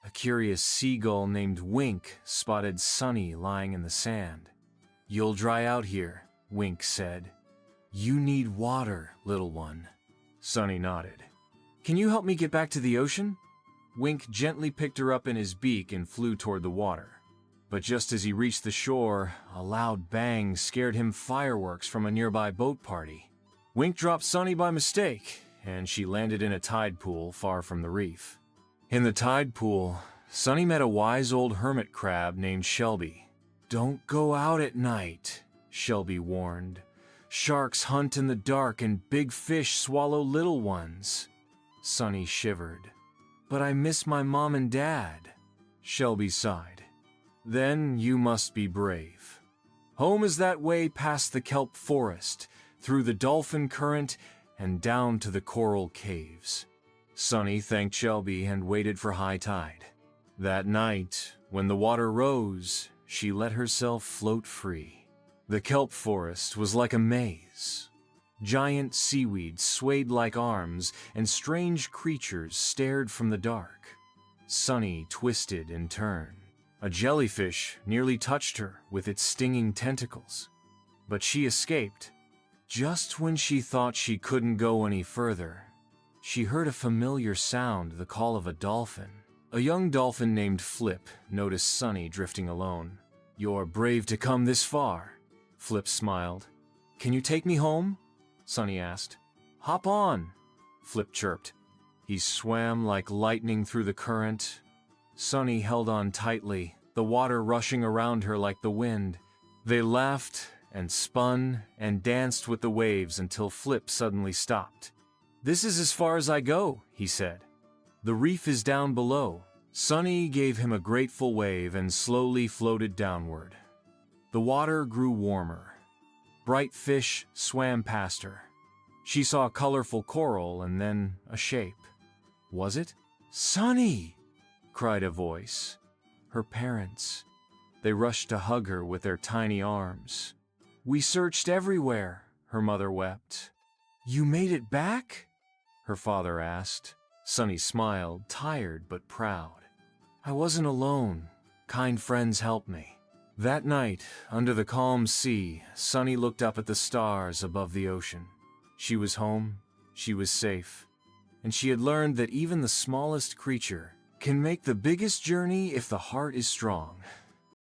A curious seagull named Wink spotted Sunny lying in the sand. "You'll dry out here," Wink said. "You need water, little one." Sunny nodded. "Can you help me get back to the ocean?" Wink gently picked her up in his beak and flew toward the water. But just as he reached the shore, a loud bang scared him fireworks from a nearby boat party. Wink dropped Sunny by mistake, and she landed in a tide pool far from the reef. In the tide pool, Sunny met a wise old hermit crab named Shelby. "Don't go out at night," Shelby warned. "Sharks hunt in the dark and big fish swallow little ones." Sunny shivered. "But I miss my mom and dad," Shelby sighed. "Then you must be brave. Home is that way past the kelp forest, through the dolphin current, and down to the coral caves." Sunny thanked Shelby and waited for high tide. That night, when the water rose, she let herself float free. The kelp forest was like a maze. Giant seaweed swayed like arms, and strange creatures stared from the dark. Sunny twisted and turned. A jellyfish nearly touched her with its stinging tentacles. But she escaped. Just when she thought she couldn't go any further, she heard a familiar sound, the call of a dolphin. A young dolphin named Flip noticed Sunny drifting alone. "You're brave to come this far," Flip smiled. "Can you take me home?" Sunny asked. "Hop on," Flip chirped. He swam like lightning through the current. Sunny held on tightly, the water rushing around her like the wind. They laughed and spun and danced with the waves until Flip suddenly stopped. "This is as far as I go," he said. "The reef is down below." Sunny gave him a grateful wave and slowly floated downward. The water grew warmer. Bright fish swam past her. She saw a colorful coral and then a shape. Was it? "Sunny!" cried a voice. Her parents. They rushed to hug her with their tiny arms. "We searched everywhere," her mother wept. "You made it back?" her father asked. Sunny smiled, tired but proud. "I wasn't alone. Kind friends helped me." That night, under the calm sea, Sunny looked up at the stars above the ocean. She was home, she was safe, and she had learned that even the smallest creature can make the biggest journey if the heart is strong.